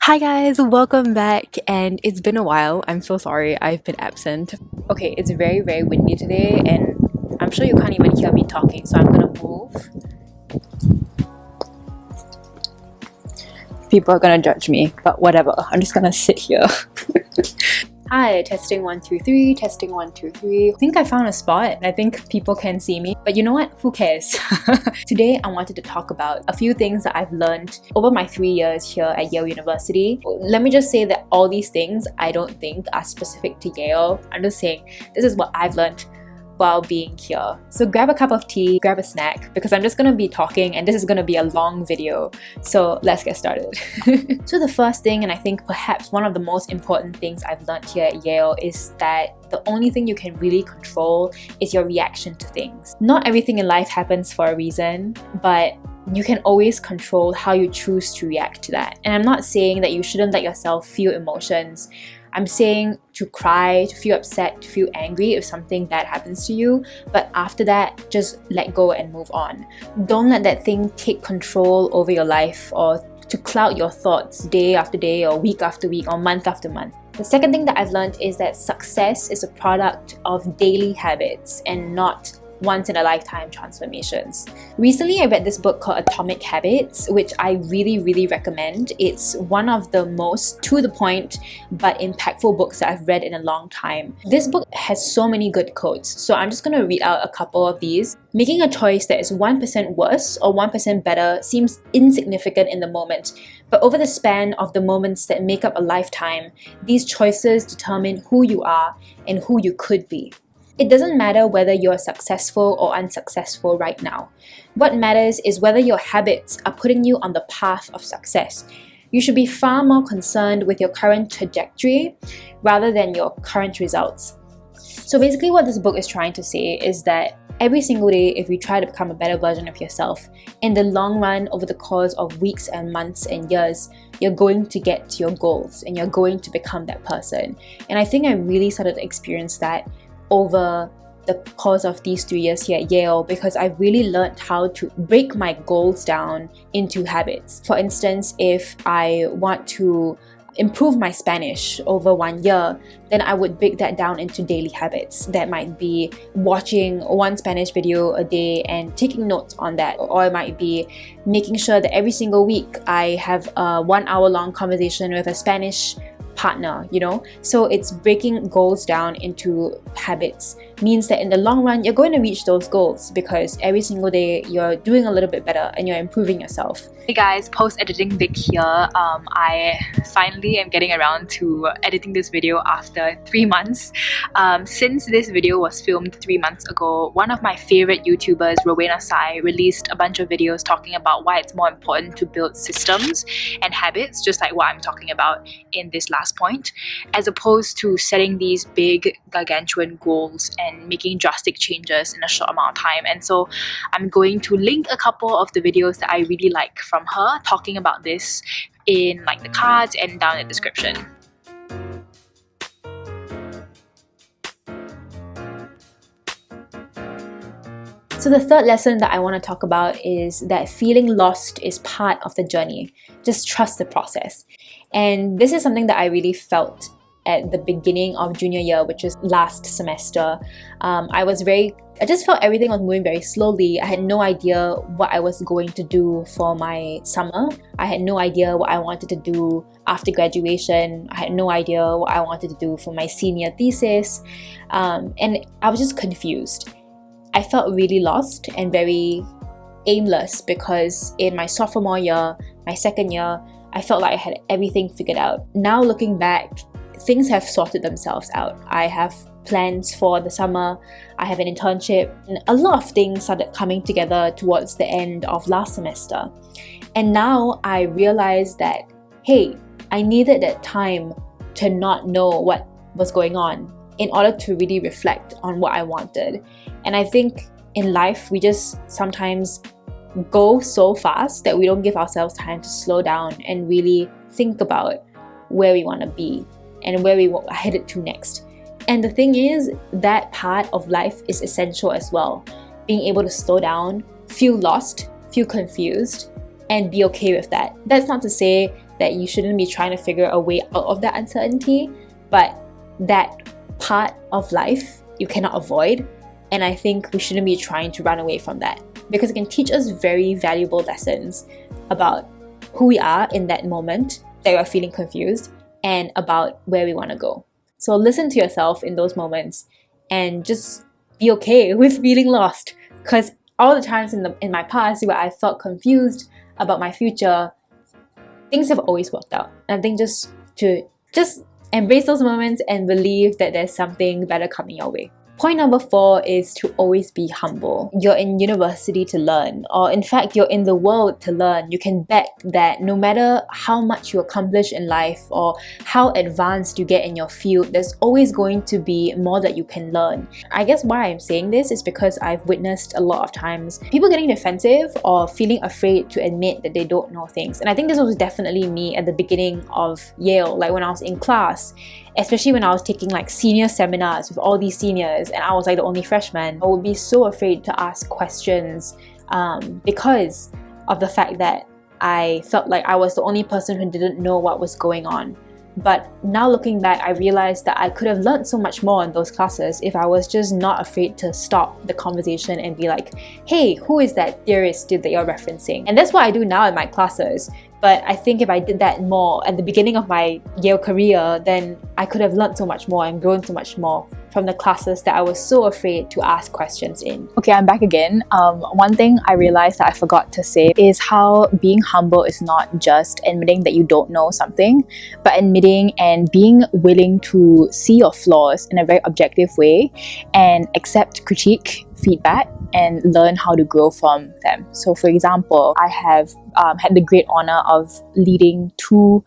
Hi guys, welcome back, and it's been a while. I'm so sorry I've been absent. Okay, it's very windy today and I'm sure you can't even hear me talking, so I'm gonna move. People are gonna judge me, but whatever, I'm just gonna sit here. Hi, testing 1 2 3, testing 1 2 3. I think I found a spot and I think people can see me, but you know what? Who cares? Today I wanted to talk about a few things that I've learned over my 3 years here at Yale University. Let me just say that all these things I don't think are specific to Yale. I'm just saying this is what I've learned while being here. So grab a cup of tea, grab a snack, because I'm just gonna be talking and this is gonna be a long video. So let's get started. So the first thing, and I think perhaps one of the most important things I've learned here at Yale, is that the only thing you can really control is your reaction to things. Not everything in life happens for a reason, but you can always control how you choose to react to that. And I'm not saying that you shouldn't let yourself feel emotions. I'm saying to cry, to feel upset, to feel angry if something bad happens to you, but after that, just let go and move on. Don't let that thing take control over your life or to cloud your thoughts day after day or week after week or month after month. The second thing that I've learned is that success is a product of daily habits and not once-in-a-lifetime transformations. Recently, I read this book called Atomic Habits, which I really recommend. It's one of the most to-the-point but impactful books that I've read in a long time. This book has so many good quotes, so I'm just going to read out a couple of these. Making a choice that is 1% worse or 1% better seems insignificant in the moment, but over the span of the moments that make up a lifetime, these choices determine who you are and who you could be. It doesn't matter whether you're successful or unsuccessful right now. What matters is whether your habits are putting you on the path of success. You should be far more concerned with your current trajectory rather than your current results. So basically what this book is trying to say is that every single day, if you try to become a better version of yourself, in the long run, over the course of weeks and months and years, you're going to get to your goals and you're going to become that person. And I think I really started to experience that over the course of these 3 years here at Yale, because I've really learned how to break my goals down into habits. For instance, if I want to improve my Spanish over 1 year, then I would break that down into daily habits. That might be watching one Spanish video a day and taking notes on that, or it might be making sure that every single week I have a 1 hour long conversation with a Spanish partner, So it's breaking goals down into habits means that in the long run, you're going to reach those goals because every single day you're doing a little bit better and you're improving yourself. Hey guys, post-editing Vic here. I finally am getting around to editing this video after 3 months. Since this video was filmed 3 months ago, one of my favorite YouTubers, Rowena Tsai, released a bunch of videos talking about why it's more important to build systems and habits, just like what I'm talking about in this last point, as opposed to setting these big gargantuan goals and making drastic changes in a short amount of time. And so I'm going to link a couple of the videos that I really like from her talking about this in the cards and down in the description. So the third lesson that I want to talk about is that feeling lost is part of the journey. Just trust the process. And this is something that I really felt at the beginning of junior year, which is last semester. I just felt everything was moving very slowly. I had no idea what I was going to do for my summer. I had no idea what I wanted to do after graduation. I had no idea what I wanted to do for my senior thesis. And I was just confused. I felt really lost and very aimless because in my sophomore year, my second year, I felt like I had everything figured out. Now looking back, things have sorted themselves out. I have plans for the summer, I have an internship, and a lot of things started coming together towards the end of last semester. And now I realized that, hey, I needed that time to not know what was going on in order to really reflect on what I wanted. And I think in life, we just sometimes go so fast that we don't give ourselves time to slow down and really think about where we want to be and where we are headed to next. And the thing is, that part of life is essential as well. Being able to slow down, feel lost, feel confused, and be okay with that. That's not to say that you shouldn't be trying to figure a way out of that uncertainty, but that part of life you cannot avoid. And I think we shouldn't be trying to run away from that, because it can teach us very valuable lessons about who we are in that moment that you are feeling confused and about where we want to go. So listen to yourself in those moments and just be okay with feeling lost, because all the times in my past where I felt confused about my future, things have always worked out. And I think just to embrace those moments and believe that there's something better coming your way. Point number 4 is to always be humble. You're in university to learn, or in fact, you're in the world to learn. You can bet that no matter how much you accomplish in life or how advanced you get in your field, there's always going to be more that you can learn. I guess why I'm saying this is because I've witnessed a lot of times people getting defensive or feeling afraid to admit that they don't know things. And I think this was definitely me at the beginning of Yale, like when I was in class. Especially when I was taking like senior seminars with all these seniors and I was like the only freshman, I would be so afraid to ask questions because of the fact that I felt like I was the only person who didn't know what was going on. But now looking back, I realized that I could have learned so much more in those classes if I was just not afraid to stop the conversation and be like, hey, who is that theorist that you're referencing? And that's what I do now in my classes. But I think if I did that more at the beginning of my Yale career, then I could have learned so much more and grown so much more from the classes that I was so afraid to ask questions in. Okay, I'm back again. One thing I realized that I forgot to say is how being humble is not just admitting that you don't know something, but admitting and being willing to see your flaws in a very objective way and accept critique, feedback, and learn how to grow from them. So for example, I have had the great honor of leading 2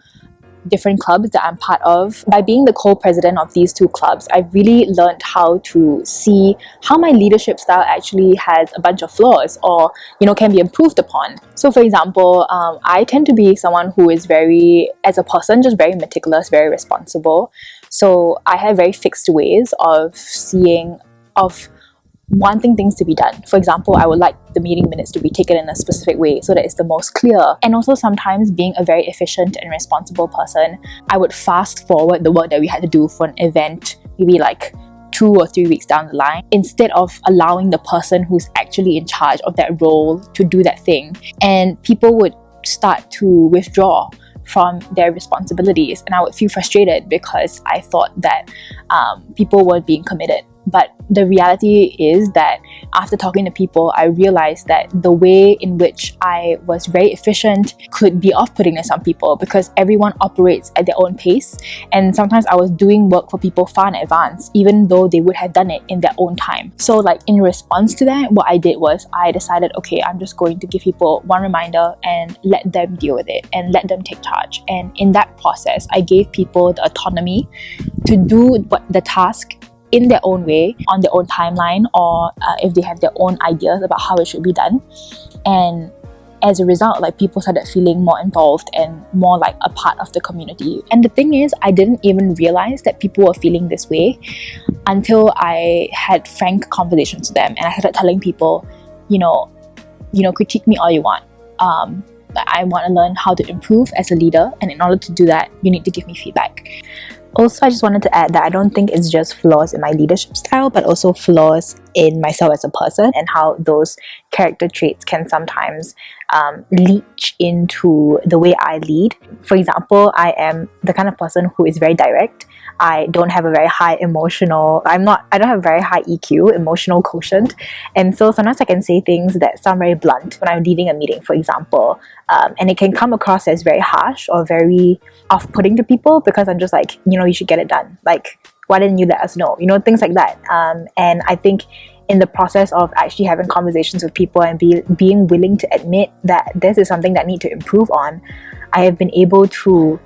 different clubs that I'm part of. By being the co-president of these 2 clubs, I've really learned how to see how my leadership style actually has a bunch of flaws or, can be improved upon. So for example, I tend to be someone who is as a person, just very meticulous, very responsible. So I have very fixed ways of wanting things to be done. For example, I would like the meeting minutes to be taken in a specific way so that it's the most clear. And also sometimes being a very efficient and responsible person, I would fast forward the work that we had to do for an event, maybe like 2 or 3 weeks down the line, instead of allowing the person who's actually in charge of that role to do that thing. And people would start to withdraw from their responsibilities, and I would feel frustrated because I thought that people weren't being committed. But the reality is that after talking to people, I realized that the way in which I was very efficient could be off-putting to some people because everyone operates at their own pace. And sometimes I was doing work for people far in advance, even though they would have done it in their own time. So like in response to that, what I did was I decided, okay, I'm just going to give people one reminder and let them deal with it and let them take charge. And in that process, I gave people the autonomy to do the task in their own way, on their own timeline, or if they have their own ideas about how it should be done. And as a result, like people started feeling more involved and more like a part of the community. And the thing is, I didn't even realize that people were feeling this way until I had frank conversations with them and I started telling people, critique me all you want. I want to learn how to improve as a leader, and in order to do that, you need to give me feedback. Also, I just wanted to add that I don't think it's just flaws in my leadership style, but also flaws in myself as a person and how those character traits can sometimes leach into the way I lead. For example, I am the kind of person who is very direct. I don't have a very high I don't have a very high EQ, emotional quotient. And so sometimes I can say things that sound very blunt when I'm leading a meeting, for example. And it can come across as very harsh or very off-putting to people because I'm just like, you should get it done. Like, why didn't you let us know? Things like that. And I think in the process of actually having conversations with people and being willing to admit that this is something that I need to improve on, I have been able to,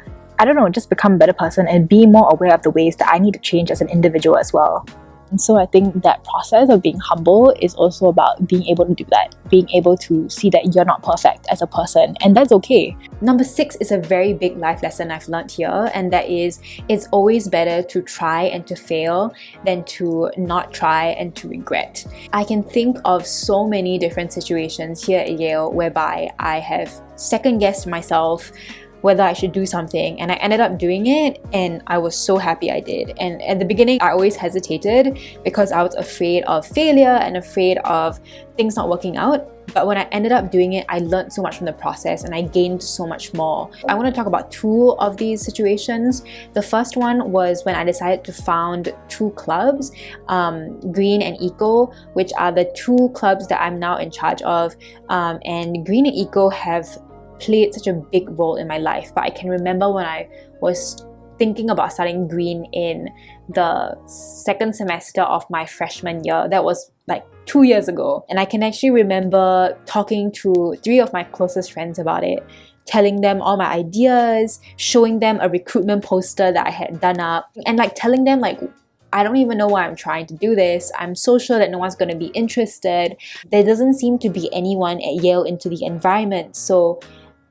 just become a better person and be more aware of the ways that I need to change as an individual as well. And so I think that process of being humble is also about being able to do that, being able to see that you're not perfect as a person, and that's okay. Number 6 is a very big life lesson I've learned here, and that is, it's always better to try and to fail than to not try and to regret. I can think of so many different situations here at Yale whereby I have second-guessed myself, whether I should do something, and I ended up doing it, and I was so happy I did. And at the beginning, I always hesitated because I was afraid of failure and afraid of things not working out. But when I ended up doing it, I learned so much from the process and I gained so much more. I want to talk about two of these situations. The first one was when I decided to found two clubs, Green and Eco, which are the two clubs that I'm now in charge of. And Green and Eco have played such a big role in my life. But I can remember when I was thinking about starting Green in the second semester of my freshman year. That was like 2 years ago. And I can actually remember talking to 3 of my closest friends about it, telling them all my ideas, showing them a recruitment poster that I had done up, and like telling them like, I don't even know why I'm trying to do this. I'm so sure that no one's going to be interested. There doesn't seem to be anyone at Yale into the environment. So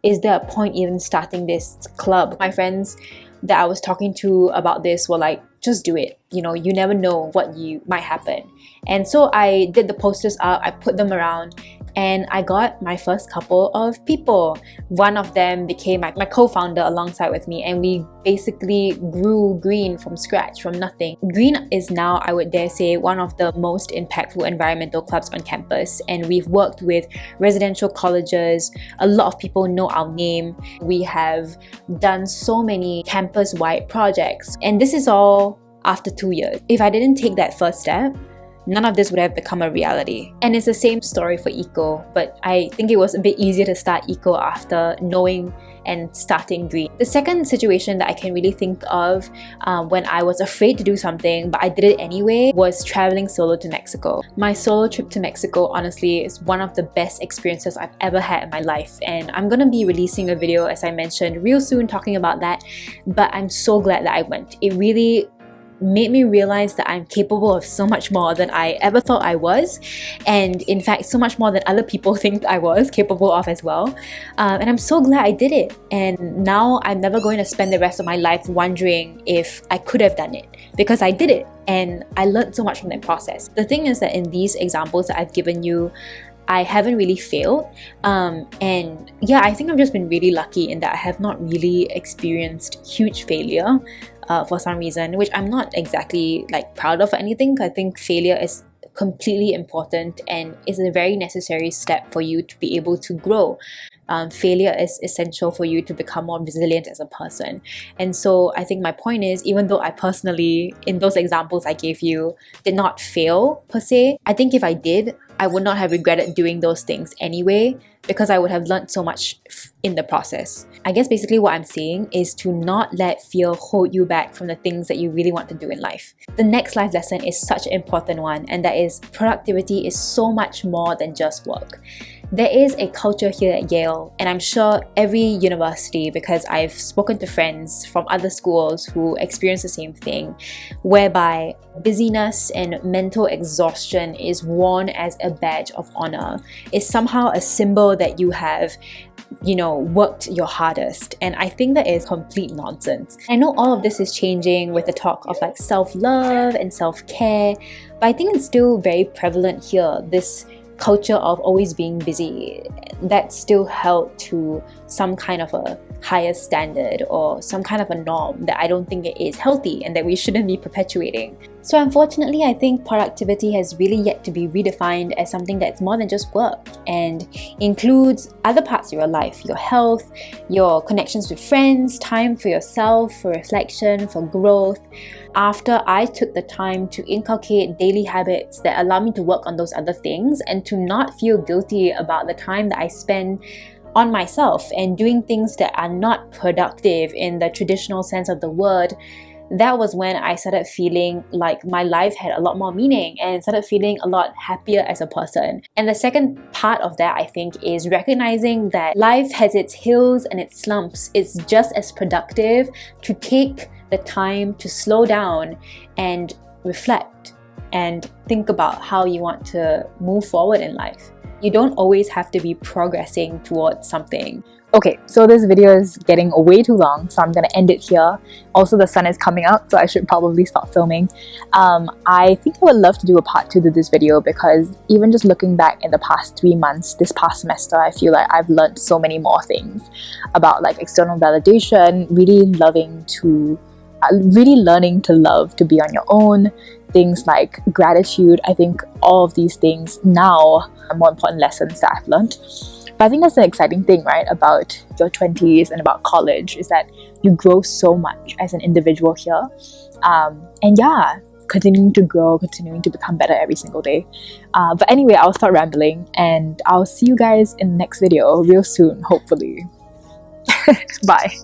is there a point even starting this club? My friends that I was talking to about this were like, just do it. You know, you never know what might happen. And so I did the posters up, I put them around, and I got my first couple of people. One of them became my co-founder alongside with me, and we basically grew Green from scratch, from nothing. Green is now, I would dare say, one of the most impactful environmental clubs on campus, and we've worked with residential colleges. A lot of people know our name. We have done so many campus-wide projects, and this is all after 2 years. If I didn't take that first step, none of this would have become a reality. And it's the same story for Eco, but I think it was a bit easier to start Eco after knowing and starting Green. The second situation that I can really think of when I was afraid to do something but I did it anyway was traveling solo to Mexico. My solo trip to Mexico honestly is one of the best experiences I've ever had in my life, and I'm gonna be releasing a video, as I mentioned, real soon talking about that. But I'm so glad that I went. It really made me realize that I'm capable of so much more than I ever thought I was, and in fact so much more than other people think I was capable of as well. And I'm so glad I did it, and now I'm never going to spend the rest of my life wondering if I could have done it, because I did it and I learned so much from that process. The thing is that in these examples that I've given you, I haven't really failed, and yeah, I think I've just been really lucky in that I have not really experienced huge failure for some reason, which I'm not exactly like proud of or anything. I think failure is completely important and is a very necessary step for you to be able to grow. Failure is essential for you to become more resilient as a person. And so I think my point is, even though I personally, in those examples I gave you, did not fail per se, I think if I did, I would not have regretted doing those things anyway, because I would have learned so much in the process. I guess basically what I'm saying is to not let fear hold you back from the things that you really want to do in life. The next life lesson is such an important one, and that is productivity is so much more than just work. There is a culture here at Yale, and I'm sure every university, because I've spoken to friends from other schools who experience the same thing, whereby busyness and mental exhaustion is worn as a badge of honor. It's somehow a symbol that you have, worked your hardest. And I think that is complete nonsense. I know all of this is changing with the talk of like self-love and self-care, but I think it's still very prevalent here. This culture of always being busy, that's still held to some kind of a higher standard or some kind of a norm that I don't think it is healthy and that we shouldn't be perpetuating. So unfortunately, I think productivity has really yet to be redefined as something that's more than just work and includes other parts of your life, your health, your connections with friends, time for yourself, for reflection, for growth. After I took the time to inculcate daily habits that allow me to work on those other things and to not feel guilty about the time that I spend on myself and doing things that are not productive in the traditional sense of the word, that was when I started feeling like my life had a lot more meaning and started feeling a lot happier as a person. And the second part of that, I think, is recognizing that life has its hills and its slumps. It's just as productive to take the time to slow down and reflect and think about how you want to move forward in life. You don't always have to be progressing towards something, Okay, so this video is getting way too long, so I'm gonna end it here. Also, the sun is coming out, so I should probably stop filming. I think I would love to do a part 2 to this video, because even just looking back in the past 3 months, this past semester, I feel like I've learned so many more things about like external validation, really learning to love, to be on your own, things like gratitude. I think all of these things now are more important lessons that I've learned. But I think that's the exciting thing, right, about your 20s and about college, is that you grow so much as an individual here. And yeah, continuing to grow, continuing to become better every single day. But anyway, I'll start rambling, and I'll see you guys in the next video real soon, hopefully. Bye.